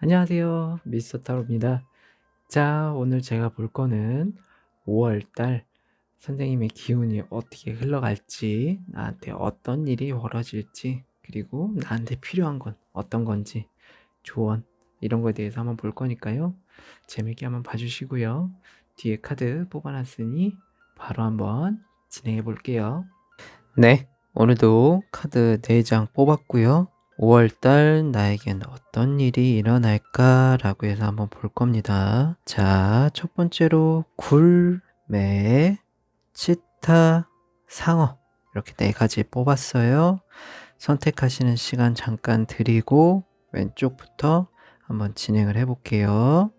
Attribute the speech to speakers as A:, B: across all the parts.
A: 안녕하세요. 미스터 타로입니다. 자, 오늘 제가 볼 거는 5월 달 선생님의 기운이 어떻게 흘러갈지, 나한테 어떤 일이 벌어질지, 그리고 나한테 필요한 건 어떤 건지, 조언, 이런 거에 대해서 한번 볼 거니까요. 재밌게 한번 봐주시고요. 뒤에 카드 뽑아놨으니 바로 한번 진행해 볼게요. 네, 오늘도 카드 4장 뽑았고요. 5월달 나에겐 어떤 일이 일어날까라고 해서 한번 볼 겁니다. 자, 첫 번째로 굴, 매, 치타, 상어 이렇게 4가지 뽑았어요. 선택하시는 시간 잠깐 드리고 왼쪽부터 한번 진행을 해볼게요.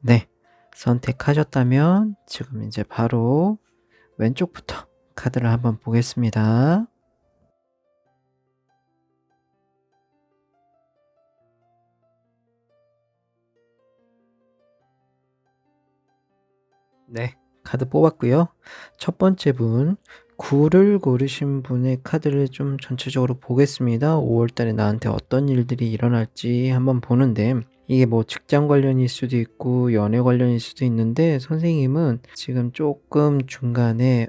A: 네, 선택하셨다면 지금 이제 바로 왼쪽부터 카드를 한번 보겠습니다. 네, 카드 뽑았고요. 첫 번째 분, 9를 고르신 분의 카드를 좀 전체적으로 보겠습니다. 5월 달에 나한테 어떤 일들이 일어날지 한번 보는데, 이게 뭐 직장 관련일 수도 있고 연애 관련일 수도 있는데, 선생님은 지금 조금 중간에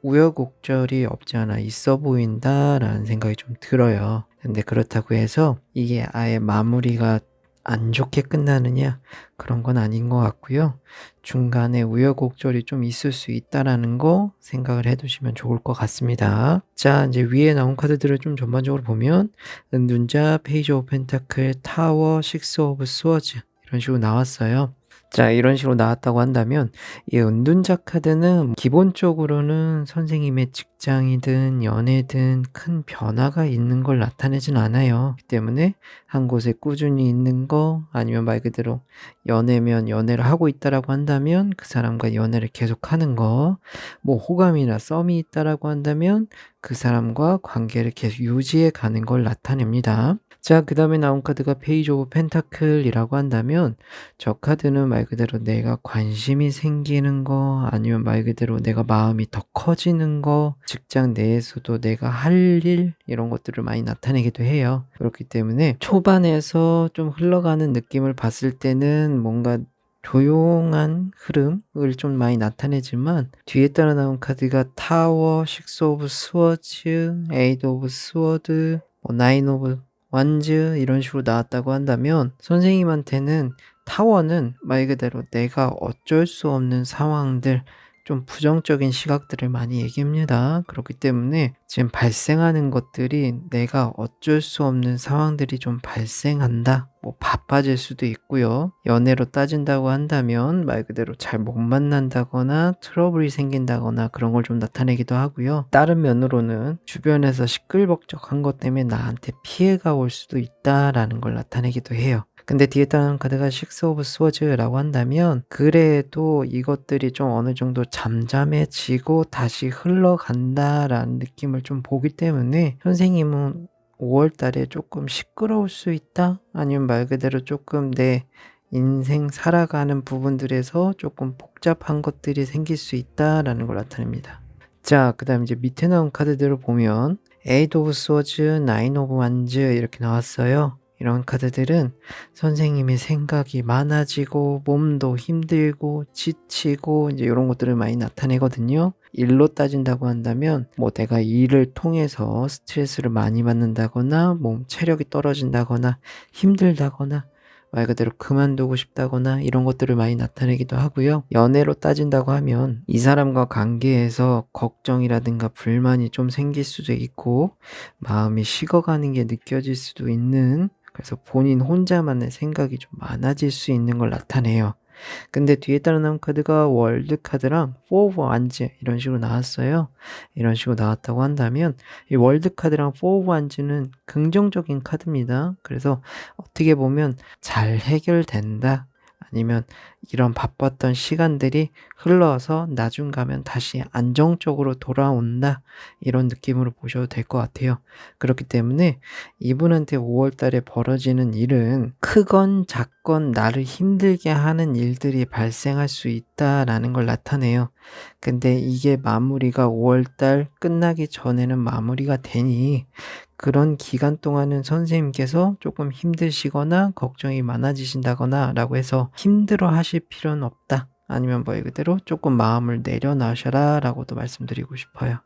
A: 우여곡절이 없지 않아 있어 보인다라는 생각이 좀 들어요. 근데 그렇다고 해서 이게 아예 마무리가 안 좋게 끝나느냐? 그런 건 아닌 것 같고요. 중간에 우여곡절이 좀 있을 수 있다라는 거 생각을 해 두시면 좋을 것 같습니다. 자, 이제 위에 나온 카드들을 좀 전반적으로 보면 은둔자, 페이지 오브 펜타클, 타워, 식스 오브 스워즈 이런 식으로 나왔어요. 자, 이런 식으로 나왔다고 한다면 이 은둔자 카드는 기본적으로는 선생님의 직장이든 연애든 큰 변화가 있는 걸 나타내진 않아요. 그렇기 때문에 한 곳에 꾸준히 있는 거 아니면 말 그대로 연애면 연애를 하고 있다라고 한다면 그 사람과 연애를 계속하는 거, 뭐 호감이나 썸이 있다라고 한다면 그 사람과 관계를 계속 유지해 가는 걸 나타냅니다. 자, 그 다음에 나온 카드가 페이지 오브 펜타클이라고 한다면 저 카드는 말 그대로 내가 관심이 생기는 거 아니면 말 그대로 내가 마음이 더 커지는 거 직장 내에서도 내가 할 일 이런 것들을 많이 나타내기도 해요. 그렇기 때문에 초반에서 좀 흘러가는 느낌을 봤을 때는 뭔가 조용한 흐름을 좀 많이 나타내지만 뒤에 따라 나온 카드가 타워, 식스 오브 스워즈, 에이드 오브 스워드, 나인 오브 완즈 이런 식으로 나왔다고 한다면 선생님한테는 타워는 말 그대로 내가 어쩔 수 없는 상황들 좀 부정적인 시각들을 많이 얘기합니다. 그렇기 때문에 지금 발생하는 것들이 내가 어쩔 수 없는 상황들이 좀 발생한다. 뭐 바빠질 수도 있고요. 연애로 따진다고 한다면 말 그대로 잘 못 만난다거나 트러블이 생긴다거나 그런 걸 좀 나타내기도 하고요. 다른 면으로는 주변에서 시끌벅적한 것 때문에 나한테 피해가 올 수도 있다라는 걸 나타내기도 해요. 근데 뒤에 따른 카드가 식스 오브 스워즈라고 한다면 그래도 이것들이 좀 어느 정도 잠잠해지고 다시 흘러간다라는 느낌을 좀 보기 때문에 선생님은 5월 달에 조금 시끄러울 수 있다? 아니면 말 그대로 조금 내 인생 살아가는 부분들에서 조금 복잡한 것들이 생길 수 있다라는 걸 나타냅니다. 자, 그 다음 이제 밑에 나온 카드들을 보면 에이드 오브 스워즈, 나인 오브 완즈 이렇게 나왔어요. 이런 카드들은 선생님이 생각이 많아지고 몸도 힘들고 지치고 이제 이런 것들을 많이 나타내거든요. 일로 따진다고 한다면 뭐 내가 일을 통해서 스트레스를 많이 받는다거나 몸 체력이 떨어진다거나 힘들다거나 말 그대로 그만두고 싶다거나 이런 것들을 많이 나타내기도 하고요. 연애로 따진다고 하면 이 사람과 관계에서 걱정이라든가 불만이 좀 생길 수도 있고 마음이 식어가는 게 느껴질 수도 있는 그래서 본인 혼자만의 생각이 좀 많아질 수 있는 걸 나타내요. 근데 뒤에 따라 나온 카드가 월드 카드랑 포 오브 완즈 이런 식으로 나왔어요. 이런 식으로 나왔다고 한다면 이 월드 카드랑 포 오브 완즈는 긍정적인 카드입니다. 그래서 어떻게 보면 잘 해결된다. 아니면 이런 바빴던 시간들이 흘러서 나중 가면 다시 안정적으로 돌아온다. 이런 느낌으로 보셔도 될 것 같아요. 그렇기 때문에 이분한테 5월 달에 벌어지는 일은 크건 작건 나를 힘들게 하는 일들이 발생할 수 있다라는 걸 나타내요. 근데 이게 마무리가 5월 달 끝나기 전에는 마무리가 되니 그런 기간 동안은 선생님께서 조금 힘드시거나 걱정이 많아지신다거나 라고 해서 "힘들어하실 필요는 없다." 아니면 뭐 말 그대로 "쪼끔 마음을 내려놔셔라." 라고도 말씀드리고 싶어요.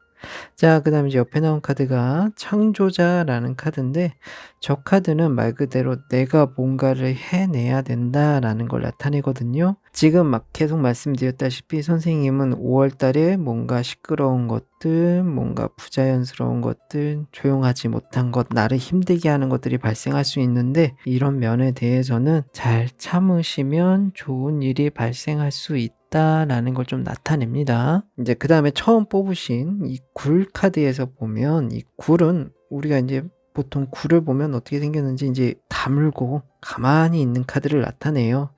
A: 자, 그다음에 이제 옆에 나온 카드가 창조자라는 카드인데, 저 카드는 말 그대로 '내가 뭔가를 해내야 된다.'라는 걸 나타내거든요. 지금 막 계속 말씀드렸다시피 선생님은 5월 달에 뭔가 시끄러운 것들, 뭔가 부자연스러운 것들, 조용하지 못한 것, 나를 힘들게 하는 것들이 발생할 수 있는데, 이런 면에 대해서는 잘 참으시면 좋은 일이 발생할 수 있다라는 걸 좀 나타냅니다. 이제 그다음에 처음 뽑으신 이 굴 카드에서 보면, 이 굴은 우리가 인제 보통 굴을 보면 어떻게 생겼는지 인제 다물고 가만히 있는 카드를 나타내요.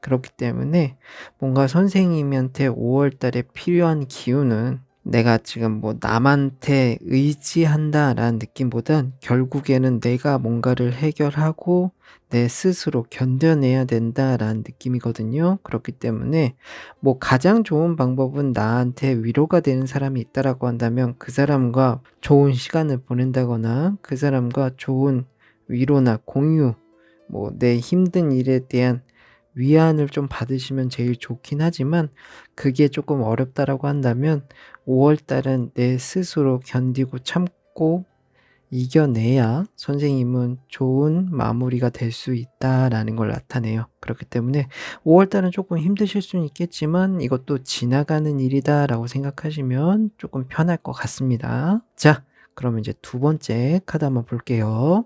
A: 그렇기 때문에 뭔가 선생님한테 5월 달에 필요한 기운은 내가 지금 뭐 '남한테 의지한다.'라는 느낌보단 결국에는 '내가 뭔가를 해결하고 내 스스로 견뎌내야 된다.'라는 느낌이거든요. 그렇기 때문에 뭐 가장 좋은 방법은 나한테 위로가 되는 사람이 있다라고 한다면 그 사람과 좋은 시간을 보낸다거나 그 사람과 좋은 위로나 공유, 뭐 내 힘든 일에 대한 위안을 좀 받으시면 제일 좋긴 하지만, 그게 조금 어렵다라고 한다면 5월 달은 내 스스로 견디고 참고 이겨내야 선생님은 좋은 마무리가 될 수 있다라는 걸 나타내요. 그렇기 때문에 5월 달은 조금 힘드실 수는 있겠지만 '이것도 지나가는 일이다.'라고 생각하시면 조금 편할 것 같습니다. 자, 그러면 이제 두 번째 카드 한번 볼게요.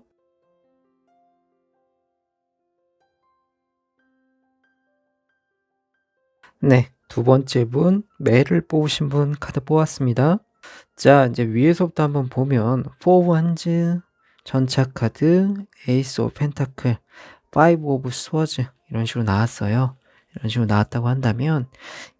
A: 네. 두 번째 분, 매를 뽑으신 분 카드 뽑았습니다. 자, 이제 위에서부터 한번 보면 포 원즈, 전차 카드, 에이스 오브 펜타클, 파이브 오브 스워즈 이런 식으로 나왔어요. 이런 식으로 나왔다고 한다면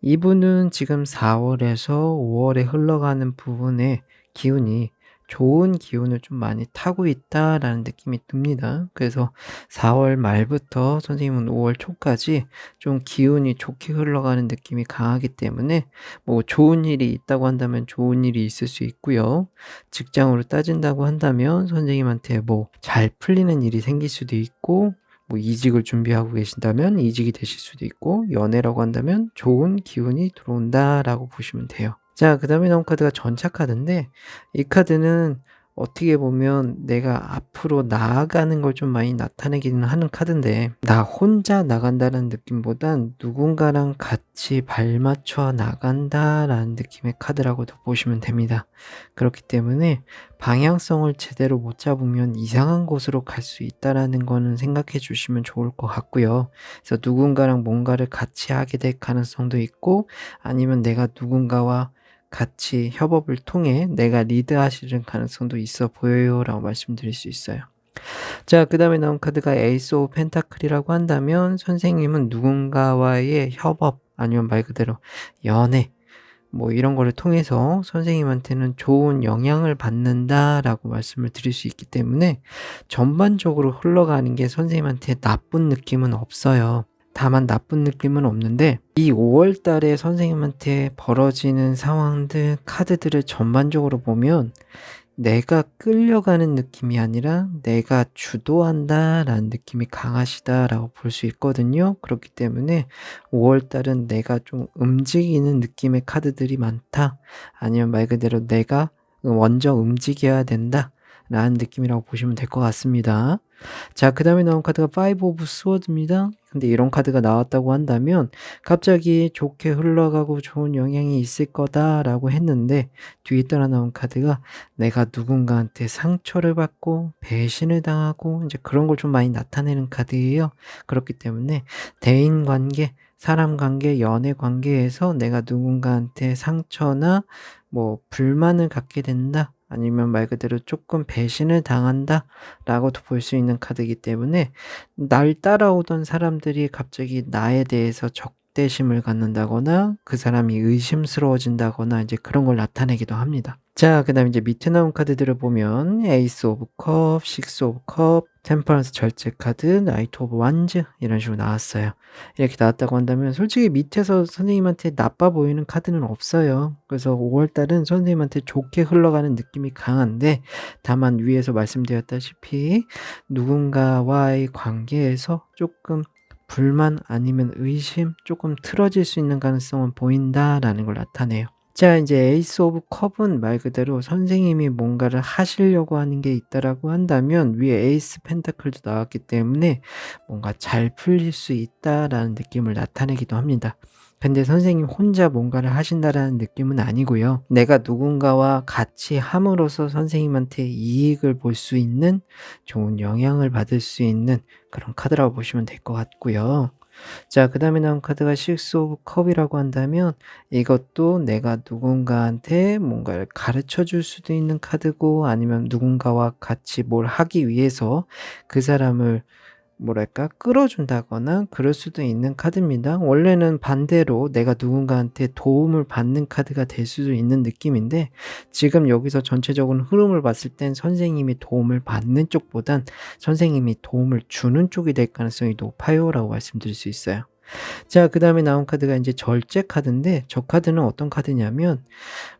A: 이분은 지금 4 월에서 5 월에 흘러가는 부분에 기운이 좋은 기운을 좀 많이 타고 있다라는 느낌이 듭니다. 그래서 4월 말부터 선생님은 5월 초까지 좀 기운이 좋게 흘러가는 느낌이 강하기 때문에 뭐 좋은 일이 있다고 한다면 좋은 일이 있을 수 있고요. 직장으로 따진다고 한다면 선생님한테 뭐 잘 풀리는 일이 생길 수도 있고, 뭐 이직을 준비하고 계신다면 이직이 되실 수도 있고, 연애라고 한다면 좋은 기운이 들어온다라고 보시면 돼요. 자, 그다음에 나온 카드가 전차 카드인데, 이 카드는 어떻게 보면 내가 앞으로 나아가는 걸 좀 많이 나타내기는 하는 카드인데, 나 혼자 나간다는 느낌보단 누군가랑 같이 발맞춰 나간다라는 느낌의 카드라고도 보시면 됩니다. 그렇기 때문에 방향성을 제대로 못 잡으면 이상한 곳으로 갈 수 있다라는 거는 생각해 주시면 좋을 것 같고요. 그래서 누군가랑 뭔가를 같이 하게 될 가능성도 있고, 아니면 내가 누군가와 같이 협업을 통해 내가 리드하시는 가능성도 있어 보여요라고 말씀드릴 수 있어요. 자, 그다음에 나온 카드가 에이스 오브 펜타클이라고 한다면 선생님은 누군가와의 협업, 아니면 말 그대로 연애, 뭐 이런 거를 통해서 선생님한테는 좋은 영향을 받는다라고 말씀을 드릴 수 있기 때문에 전반적으로 흘러가는 게 선생님한테 나쁜 느낌은 없어요. 다만 나쁜 느낌은 없는데, 이 5월 달에 선생님한테 벌어지는 상황들, 카드들을 전반적으로 보면 내가 끌려가는 느낌이 아니라 '내가 주도한다.'라는 느낌이 강하시다라고 볼 수 있거든요. 그렇기 때문에 5월 달은 '내가 좀 움직이는 느낌의 카드들이 많다.' 아니면 말 그대로 '내가 먼저 움직여야 된다.'라는 느낌이라고 보시면 될 것 같습니다. 자, 그다음에 나온 카드가 파이브 오브 스워드입니다. 근데 이런 카드가 나왔다고 한다면 갑자기 좋게 흘러가고 좋은 영향이 있을 거다라고 했는데, 뒤에 따라 나온 카드가 내가 누군가한테 상처를 받고 배신을 당하고 이제 그런 걸 좀 많이 나타내는 카드예요. 그렇기 때문에 대인 관계, 사람 관계, 연애 관계에서 내가 누군가한테 상처나 뭐 불만을 갖게 된다. 아니면 말 그대로 조금 배신을 당한다라고도 볼 수 있는 카드이기 때문에 날 따라오던 사람들이 갑자기 나에 대해서 적대심을 갖는다거나 그 사람이 의심스러워진다거나 이제 그런 걸 나타내기도 합니다. 자, 그다음에 이제 밑에 나온 카드들을 보면 에이스 오브 컵, 식스 오브 컵, 템퍼런스 절제 카드, 나이트 오브 완즈 이런 식으로 나왔어요. 이렇게 나왔다고 한다면 솔직히 밑에서 선생님한테 나빠 보이는 카드는 없어요. 그래서 5월 달은 선생님한테 좋게 흘러가는 느낌이 강한데, 다만 위에서 말씀드렸다시피 누군가와의 관계에서 조금 불만 아니면 의심, 조금 틀어질 수 있는 가능성은 보인다라는 걸 나타내요. 자, 이제 에이스 오브 컵은 말 그대로 선생님이 뭔가를 하시려고 하는 게 있다라고 한다면 위에 에이스 펜타클도 나왔기 때문에 뭔가 잘 풀릴 수 있다라는 느낌을 나타내기도 합니다. 근데 선생님 혼자 뭔가를 하신다라는 느낌은 아니고요. 내가 누군가와 같이 함으로써 선생님한테 이익을 볼 수 있는, 좋은 영향을 받을 수 있는 그런 카드라고 보시면 될 것 같고요. 자, 그다음에 나온 카드가 식스 오브 컵이라고 한다면 이것도 내가 누군가한테 뭔가를 가르쳐 줄 수도 있는 카드고, 아니면 누군가와 같이 뭘 하기 위해서 그 사람을 뭐랄까 끌어준다거나 그럴 수도 있는 카드입니다. 원래는 반대로 내가 누군가한테 도움을 받는 카드가 될 수도 있는 느낌인데, 지금 여기서 전체적인 흐름을 봤을 땐 선생님이 도움을 받는 쪽보단 선생님이 도움을 주는 쪽이 될 가능성이 높아요라고 말씀드릴 수 있어요. 자, 그다음에 나온 카드가 이제 절제 카드인데, 저 카드는 어떤 카드냐면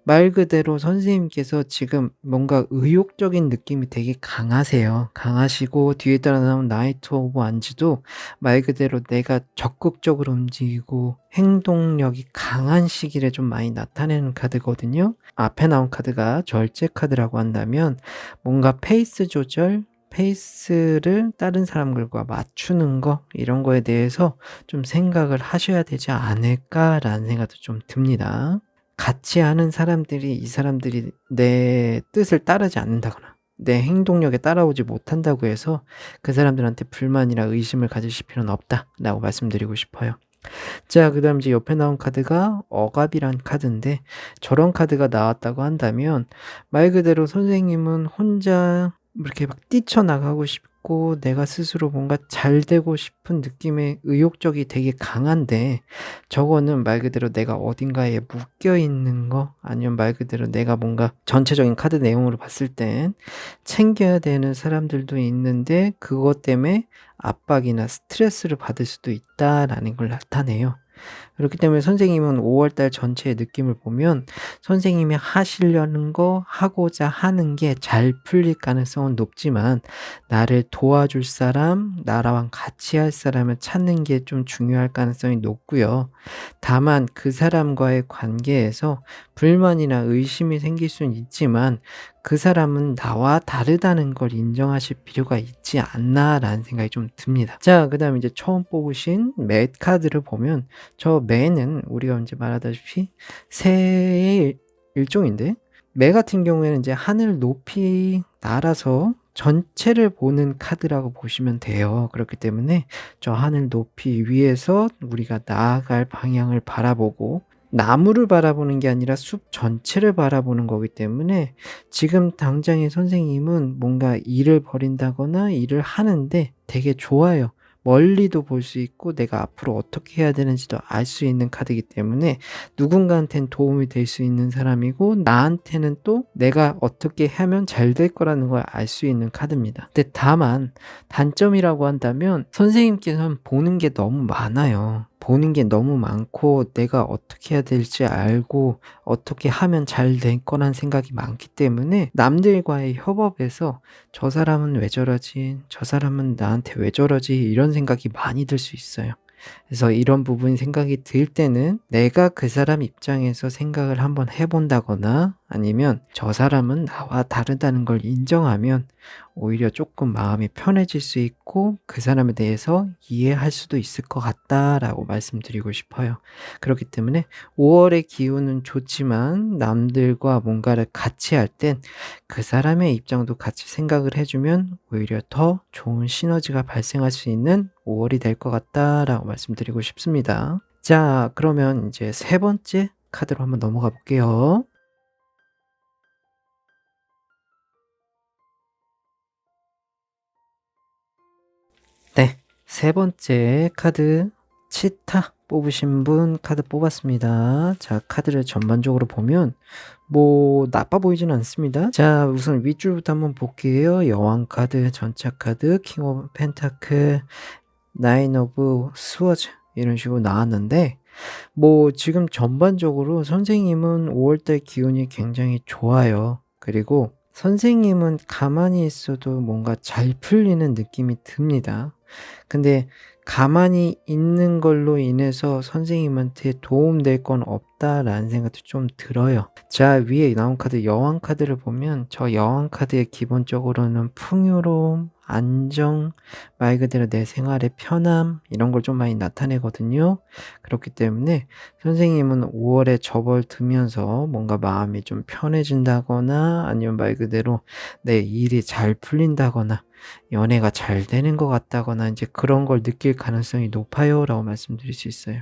A: 말 그대로 선생님께서 지금 뭔가 의욕적인 느낌이 되게 강하세요. 강하시고 뒤에 따라 나온 나이트 오브 완즈도 말 그대로 내가 적극적으로 움직이고 행동력이 강한 시기를 좀 많이 나타내는 카드거든요. 앞에 나온 카드가 절제 카드라고 한다면 뭔가 페이스 조절, 페이스를 다른 사람들과 맞추는 거, 이런 거에 대해서 좀 생각을 하셔야 되지 않을까라는 생각도 좀 듭니다. 같이 하는 사람들이, 이 사람들이 내 뜻을 따르지 않는다거나 내 행동력에 따라오지 못한다고 해서 그 사람들한테 불만이나 의심을 가지실 필요는 없다라고 말씀드리고 싶어요. 자, 그다음 이제 옆에 나온 카드가 억압이란 카드인데, 저런 카드가 나왔다고 한다면 말 그대로 선생님은 혼자 이렇게 막 뛰쳐나가고 싶고 내가 스스로 뭔가 잘 되고 싶은 느낌의 의욕적이 되게 강한데, 저거는 말 그대로 내가 어딘가에 묶여 있는 거, 아니면 말 그대로 내가 뭔가 전체적인 카드 내용으로 봤을 땐 챙겨야 되는 사람들도 있는데 그것 때문에 압박이나 스트레스를 받을 수도 있다라는 걸 나타내요. 그렇기 때문에 선생님은 5월 달 전체의 느낌을 보면 선생님이 하시려는 거, 하고자 하는 게 잘 풀릴 가능성은 높지만 나를 도와줄 사람, 나랑 같이 할 사람을 찾는 게 좀 중요할 가능성이 높고요. 다만 그 사람과의 관계에서 불만이나 의심이 생길 수는 있지만 그 사람은 나와 다르다는 걸 인정하실 필요가 있지 않나라는 생각이 좀 듭니다. 자, 그다음에 이제 처음 뽑으신 맷 카드를 보면, 저 매는 우리가 이제 말하다시피 새의 일종인데, 매 같은 경우에는 이제 하늘 높이 날아서 전체를 보는 카드라고 보시면 돼요. 그렇기 때문에 저 하늘 높이 위에서 우리가 나아갈 방향을 바라보고 나무를 바라보는 게 아니라 숲 전체를 바라보는 거기 때문에 지금 당장의 선생님은 뭔가 일을 벌인다거나 일을 하는데 되게 좋아요. 멀리도 볼 수 있고 내가 앞으로 어떻게 해야 되는지도 알 수 있는 카드이기 때문에 누군가한테는 도움이 될 수 있는 사람이고, 나한테는 또 내가 어떻게 하면 잘 될 거라는 걸 알 수 있는 카드입니다. 근데 다만 단점이라고 한다면 선생님께서는 보는 게 너무 많아요. 보는 게 너무 많고 내가 어떻게 해야 될지 알고 어떻게 하면 잘 될 거란 생각이 많기 때문에 남들과의 협업에서 저 사람은 왜 저러지? 저 사람은 나한테 왜 저러지? 이런 생각이 많이 들 수 있어요. 그래서 이런 부분 생각이 들 때는 내가 그 사람 입장에서 생각을 한번 해 본다거나, 아니면 저 사람은 나와 다르다는 걸 인정하면 오히려 조금 마음이 편해질 수 있고 그 사람에 대해서 이해할 수도 있을 것 같다라고 말씀드리고 싶어요. 그렇기 때문에 5월의 기운은 좋지만 남들과 뭔가를 같이 할 땐 그 사람의 입장도 같이 생각을 해 주면 오히려 더 좋은 시너지가 발생할 수 있는 5월이 될 것 같다라고 말씀드리고 싶습니다. 자, 그러면 이제 세 번째 카드로 한번 넘어가 볼게요. 네. 세 번째 카드 치타 뽑으신 분 카드 뽑았습니다. 자, 카드를 전반적으로 보면 뭐 나빠 보이지는 않습니다. 자, 우선 윗줄부터 한번 볼게요. 여왕 카드, 전차 카드, 킹 오브 펜타클, 나인 오브 스워즈 이런 식으로 나왔는데 뭐 지금 전반적으로 선생님은 5 월달 기운이 굉장히 좋아요. 그리고 선생님은 가만히 있어도 뭔가 잘 풀리는 느낌이 듭니다. 근데 가만히 있는 걸로 인해서 '선생님한테 도움될 건 없다.'라는 생각도 좀 들어요. 자, 위에 나온 카드 여왕 카드를 보면 저 여왕 카드의 기본적으로는 풍요로움, 안정, 말 그대로 내 생활의 편함 이런 걸 좀 많이 나타내거든요. 그렇기 때문에 선생님은 5 월에 접어들면서 뭔가 마음이 좀 편해진다거나 아니면 말 그대로 내 일이 잘 풀린다거나 연애가 잘 되는 것 같다거나 인제 그런 걸 느낄 가능성이 높아요라고 말씀드릴 수 있어요.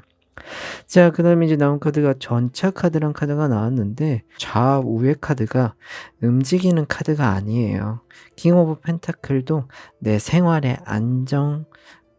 A: 자, 그다음에 이제 나온 카드가 전차 카드란 카드가 나왔는데 좌우의 카드가 움직이는 카드가 아니에요. 킹 오브 펜타클도 내 생활의 안정,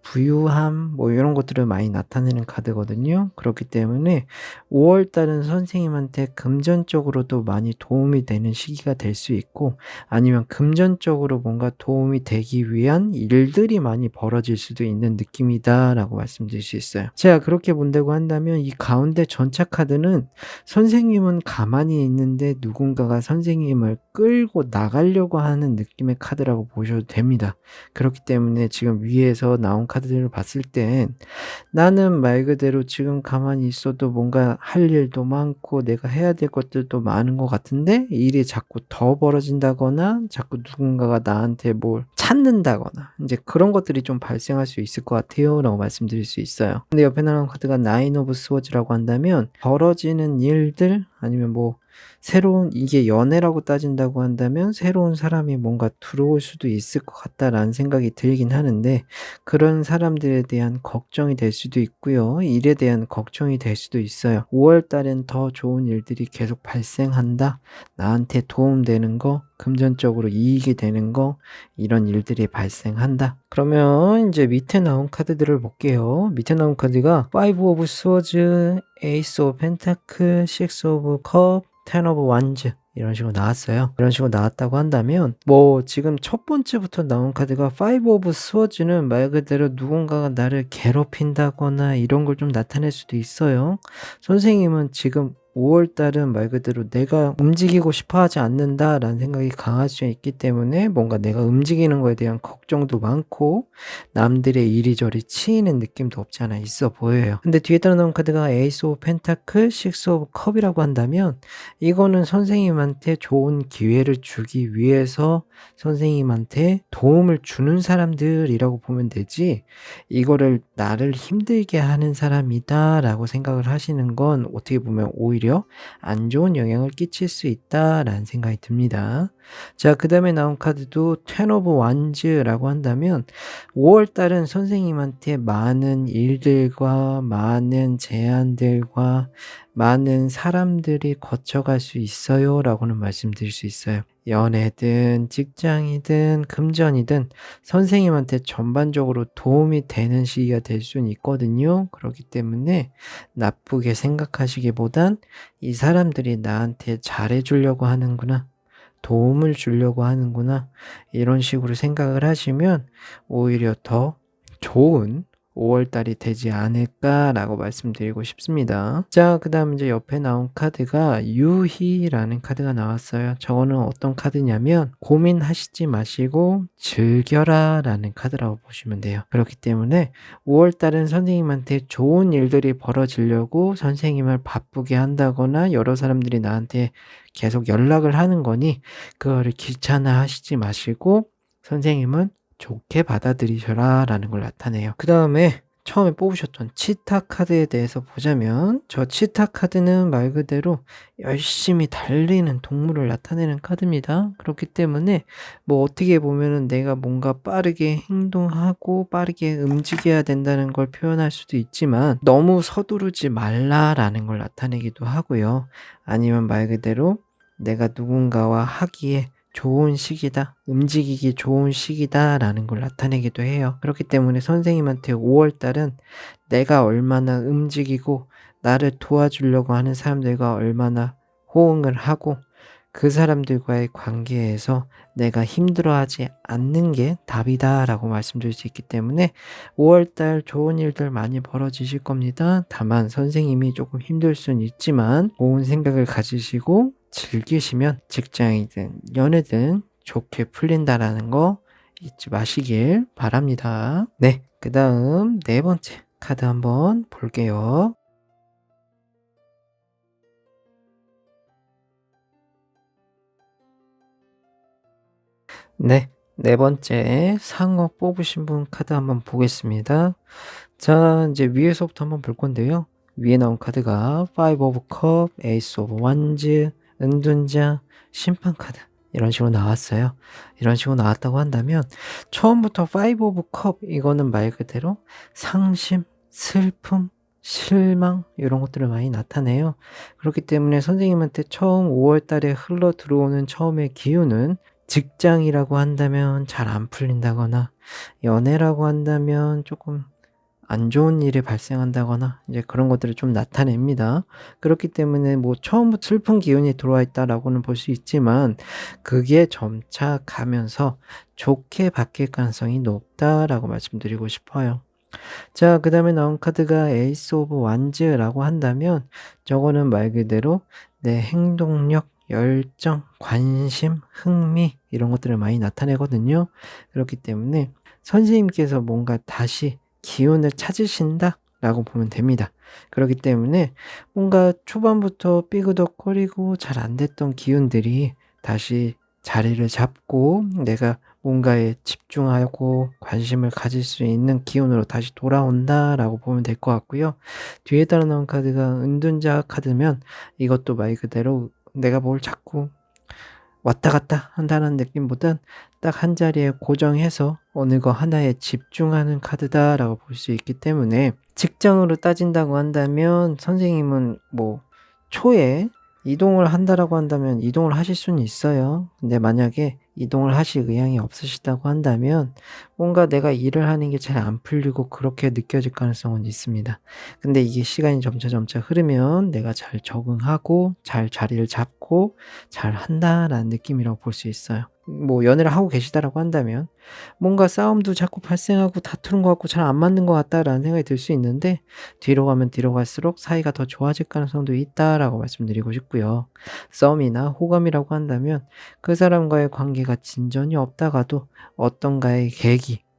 A: 부유함 뭐 요런 것들을 많이 나타내는 카드거든요. 그렇기 때문에 5 월달은 선생님한테 금전적으로도 많이 도움이 되는 시기가 될 수 있고 아니면 금전적으로 뭔가 도움이 되기 위한 일들이 많이 벌어질 수도 있는 느낌이다라고 말씀드릴 수 있어요. 자, 그렇게 본다고 한다면 이 가운데 전차 카드는 선생님은 가만히 있는데 누군가가 선생님을 끌고 나가려고 하는 느낌의 카드라고 보셔도 됩니다. 그렇기 때문에 지금 위에서 나온 카드들을 봤을 땐 나는 말 그대로 지금 가만히 있어도 뭔가 할 일도 많고 내가 해야 될 것들도 많은 것 같은데 일이 자꾸 더 벌어진다거나 자꾸 누군가가 나한테 뭘 찾는다거나 인제 그런 것들이 좀 발생할 수 있을 것 같아요라고 말씀드릴 수 있어요. 근데 옆에 나온 카드가 나인 오브 스워즈라고 한다면 벌어지는 일들 아니면 뭐 새로운 이게 연애라고 따진다고 한다면 '새로운 사람이 뭔가 들어올 수도 있을 것 같다.'라는 생각이 들긴 하는데 그런 사람들에 대한 걱정이 될 수도 있고요. 일에 대한 걱정이 될 수도 있어요. 5 월달엔 더 좋은 일들이 계속 발생한다. 나한테 도움되는 거, 금전적으로 이익이 되는 거 이런 일들이 발생한다. 그러면 인제 밑에 나온 카드들을 볼게요. 밑에 나온 카드가 파이브 오브 스워즈, 에이스 오브 펜타클, 식스 오브 컵, 텐 오브 완즈 이런 식으로 나왔어요. 이런 식으로 나왔다고 한다면 뭐 지금 첫 번째부터 나온 카드가 파이브 오브 스워즈는 말 그대로 누군가가 나를 괴롭힌다거나 이런 걸 좀 나타낼 수도 있어요. 선생님은 지금 5 월달은 말 그대로 '내가 움직이고 싶어 하지 않는다.'라는 생각이 강할 수 있기 때문에 뭔가 내가 움직이는 거에 대한 걱정도 많고 남들의 이리저리 치이는 느낌도 없지 않아 있어 보여요. 근데 뒤에 따라 나온 카드가 에이스 오브 펜타클, 식스 오브 컵이라고 한다면 이거는 선생님한테 좋은 기회를 주기 위해서 선생님한테 도움을 주는 사람들이라고 보면 되지 이거를 '나를 힘들게 하는 사람이다.'라고 생각을 하시는 건 어떻게 보면 오히려 '안 좋은 영향을 끼칠 수 있다.'라는 생각이 듭니다. 자, 그다음에 나온 카드도 텐 오브 완즈라고 한다면 5 월달은 선생님한테 많은 일들과 많은 제안들과 많은 사람들이 거쳐갈 수 있어요라고는 말씀드릴 수 있어요. 연애든 직장이든 금전이든 선생님한테 전반적으로 도움이 되는 시기가 될 수는 있거든요. 그렇기 때문에 나쁘게 생각하시기보단 '이 사람들이 나한테 잘해 주려고 하는구나. 도움을 주려고 하는구나.' 이런 식으로 생각을 하시면 오히려 더 좋은 5 월달이 되지 않을까라고 말씀드리고 싶습니다. 자, 그다음 이제 옆에 나온 카드가 유희라는 카드가 나왔어요. 저거는 어떤 카드냐면 고민하시지 마시고 즐겨라라는 카드라고 보시면 돼요. 그렇기 때문에 5 월달은 선생님한테 좋은 일들이 벌어지려고 선생님을 바쁘게 한다거나 여러 사람들이 나한테 계속 연락을 하는 거니 그거를 귀찮아하시지 마시고 선생님은 좋게 받아들이셔라라는 걸 나타내요. 그다음에 처음에 뽑으셨던 치타 카드에 대해서 보자면 저 치타 카드는 말 그대로 열심히 달리는 동물을 나타내는 카드입니다. 그렇기 때문에 뭐 어떻게 보면은 내가 뭔가 빠르게 행동하고 빠르게 움직여야 된다는 걸 표현할 수도 있지만 너무 서두르지 말라라는 걸 나타내기도 하고요. 아니면 말 그대로 내가 누군가와 하기에 좋은 시기다, 움직이기 좋은 시기다라는 걸 나타내기도 해요. 그렇기 때문에 선생님한테 5월 달은 내가 얼마나 움직이고 나를 도와주려고 하는 사람들과 얼마나 호응을 하고 그 사람들과의 관계에서 내가 힘들어하지 않는 게 답이다라고 말씀드릴 수 있기 때문에 5월 달 좋은 일들 많이 벌어지실 겁니다. 다만 선생님이 조금 힘들 수는 있지만 좋은 생각을 가지시고 즐기시면 직장이든 연애든 좋게 풀린다라는 거 잊지 마시길 바랍니다. 네, 그다음 네 번째 카드 한번 볼게요. 네. 네 번째 상어 뽑으신 분 카드 한번 보겠습니다. 자, 이제 위에서부터 한번 볼 건데요. 위에 나온 카드가 파이브 오브 컵, 에이스 오브 완즈, 은둔자, 심판 카드 이런 식으로 나왔어요. 이런 식으로 나왔다고 한다면 처음부터 파이브 오브 컵 이거는 말 그대로 상심, 슬픔, 실망 이런 것들을 많이 나타내요. 그렇기 때문에 선생님한테 처음 5월 달에 흘러 들어오는 처음의 기운은 직장이라고 한다면 잘 안 풀린다거나 연애라고 한다면 조금 안 좋은 일이 발생한다거나 이제 그런 것들을 좀 나타냅니다. 그렇기 때문에 뭐 처음부터 슬픈 기운이 들어와 있다라고는 볼 수 있지만 그게 점차 가면서 좋게 바뀔 가능성이 높다라고 말씀드리고 싶어요. 자, 그다음에 나온 카드가 에이스 오브 완즈라고 한다면 저거는 말 그대로 내 행동력, 열정, 관심, 흥미 이런 것들을 많이 나타내거든요. 그렇기 때문에 선생님께서 뭔가 다시 기운을 찾으신다라고 보면 됩니다. 그렇기 때문에 뭔가 초반부터 삐그덕거리고 잘 안 됐던 기운들이 다시 자리를 잡고 내가 뭔가에 집중하고 관심을 가질 수 있는 기운으로 다시 돌아온다라고 보면 될 것 같고요. 뒤에 따라 나온 카드가 은둔자 카드면 이것도 말 그대로 내가 뭘 자꾸 왔다 갔다 한다는 느낌보단 딱 한 자리에 고정해서 어느 거 하나에 집중하는 카드다라고 볼 수 있기 때문에 직장으로 따진다고 한다면 선생님은 뭐 초에 이동을 한다라고 한다면 이동을 하실 수는 있어요. 근데 만약에 이동을 하실 의향이 없으시다고 한다면 뭔가 내가 일을 하는 게 잘 안 풀리고 그렇게 느껴질 가능성은 있습니다. 근데 이게 시간이 점차 흐르면 내가 잘 적응하고 잘 자리를 잡고 잘한다라는 느낌이라고 볼 수 있어요. 뭐 연애를 하고 계시다라고 한다면 뭔가 싸움도 자꾸 발생하고 다투는 것 같고 잘 안 맞는 것 같다라는 생각이 들 수 있는데 뒤로 가면 뒤로 갈수록 사이가 더 좋아질 가능성도 있다라고 말씀드리고 싶고요. 썸이나 호감이라고 한다면 그 사람과의 관계가 진전이 없다가도 어떤가의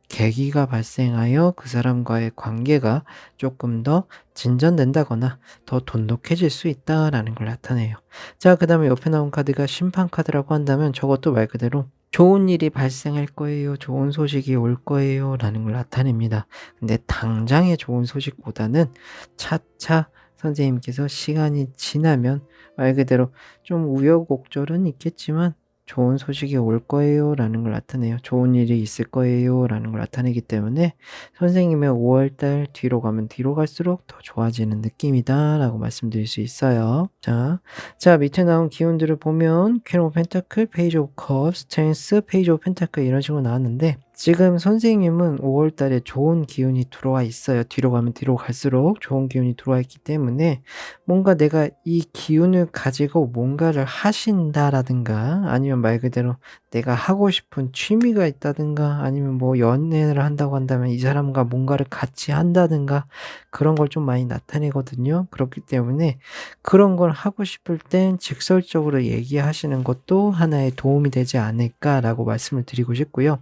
A: 계기가 발생하여 그 사람과의 관계가 조금 더 진전된다거나 더 돈독해질 수 있다라는 걸 나타내요. 자, 그다음에 옆에 나온 카드가 심판 카드라고 한다면 저것도 말 그대로 "좋은 일이 발생할 거예요. 좋은 소식이 올 거예요."라는 걸 나타냅니다. 근데 당장의 좋은 소식보다는 차차 선생님께서 시간이 지나면 말 그대로 좀 우여곡절은 있겠지만 "좋은 소식이 올 거예요."라는 걸 나타내요. "좋은 일이 있을 거예요."라는 걸 나타내기 때문에 선생님의 5월 달 뒤로 가면 뒤로 갈수록 더 좋아지는 느낌이다라고 말씀드릴 수 있어요. 자, 밑에 나온 기운들을 보면 퀸 오브 펜타클, 페이지 오브 컵, 스트렝스, 페이지 오브 펜타클 이런 식으로 나왔는데 지금 선생님은 5월 달에 좋은 기운이 들어와 있어요. 뒤로 가면 뒤로 갈수록 좋은 기운이 들어와 있기 때문에 뭔가 내가 이 기운을 가지고 뭔가를 하신다라든가 아니면 말 그대로 내가 하고 싶은 취미가 있다든가 아니면 뭐 연애를 한다고 한다면 이 사람과 뭔가를 같이 한다든가 그런 걸 좀 많이 나타내거든요. 그렇기 때문에 그런 걸 하고 싶을 땐 직설적으로 얘기하시는 것도 하나의 도움이 되지 않을까라고 말씀을 드리고 싶고요.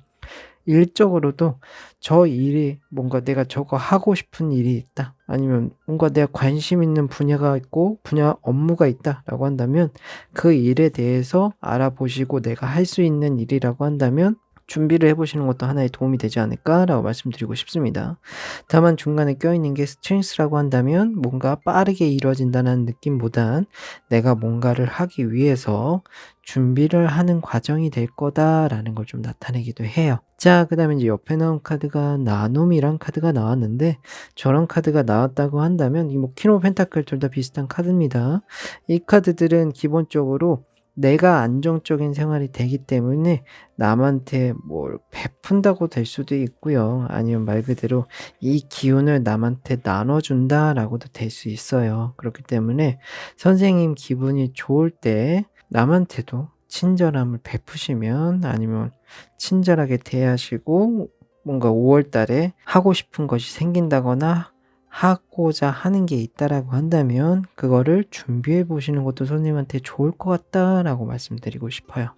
A: 일적으로도 저 일이 뭔가 내가 저거 하고 싶은 일이 있다. 아니면 뭔가 내가 관심 있는 분야가 있고 분야 업무가 있다라고 한다면 그 일에 대해서 알아보시고 내가 할 수 있는 일이라고 한다면 준비를 해 보시는 것도 하나의 도움이 되지 않을까라고 말씀드리고 싶습니다. 다만 중간에 껴있는 게 스트렝스라고 한다면 뭔가 빠르게 이루어진다는 느낌보단 내가 뭔가를 하기 위해서 준비를 하는 과정이 될 거다라는 걸 좀 나타내기도 해요. 자, 그다음에 이제 옆에 나온 카드가 나눔이란 카드가 나왔는데 저런 카드가 나왔다고 한다면 이 뭐 퀸 오브 펜타클 둘 다 비슷한 카드입니다. 이 카드들은 기본적으로 내가 안정적인 생활이 되기 때문에 남한테 뭘 베푼다고 될 수도 있고요. 아니면 말 그대로 '이 기운을 남한테 나눠 준다.'라고도 될 수 있어요. 그렇기 때문에 선생님 기분이 좋을 때 남한테도 친절함을 베푸시면, 아니면 친절하게 대하시고 뭔가 5월 달에 하고 싶은 것이 생긴다거나 하고자 하는 게 있다라고 한다면 그거를 준비해 보시는 것도 손님한테 좋을 것 같다라고 말씀드리고 싶어요.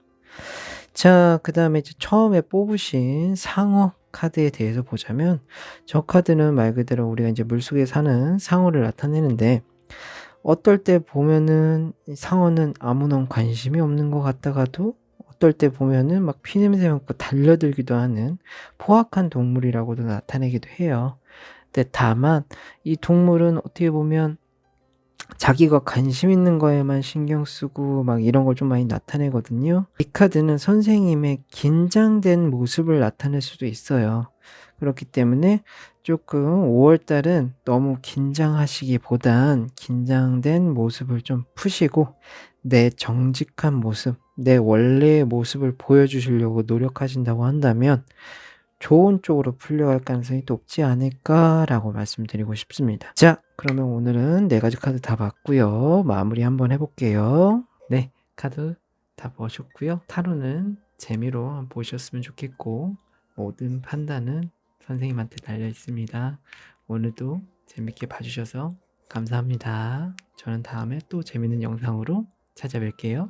A: 자, 그다음에 이제 처음에 뽑으신 상어 카드에 대해서 보자면, 저 카드는 말 그대로 우리가 이제 물속에 사는 상어를 나타내는데, 어떨 때 보면은 이 상어는 아무런 관심이 없는 것 같다가도 어떨 때 보면은 막 피냄새 맡고 달려들기도 하는 포악한 동물이라고도 나타내기도 해요. 근데 다만 이 동물은 어떻게 보면 자기가 관심 있는 거에만 신경 쓰고 막 이런 걸 좀 많이 나타내거든요. 이 카드는 선생님의 긴장된 모습을 나타낼 수도 있어요. 그렇기 때문에 조금 5월 달은 너무 긴장하시기보단 긴장된 모습을 좀 푸시고 내 정직한 모습, 내 원래의 모습을 보여주시려고 노력하신다고 한다면 '좋은 쪽으로 풀려갈 가능성이 높지 않을까.'라고 말씀드리고 싶습니다. 자, 그러면 오늘은 4 가지 카드 다 봤고요. 마무리 한번 해 볼게요. 네. 카드 다 보셨고요. 타로는 재미로 한번 보셨으면 좋겠고, 모든 판단은 선생님한테 달려 있습니다. 오늘도 재밌게 봐 주셔서 감사합니다. 저는 다음에 또 재밌는 영상으로 찾아뵐게요.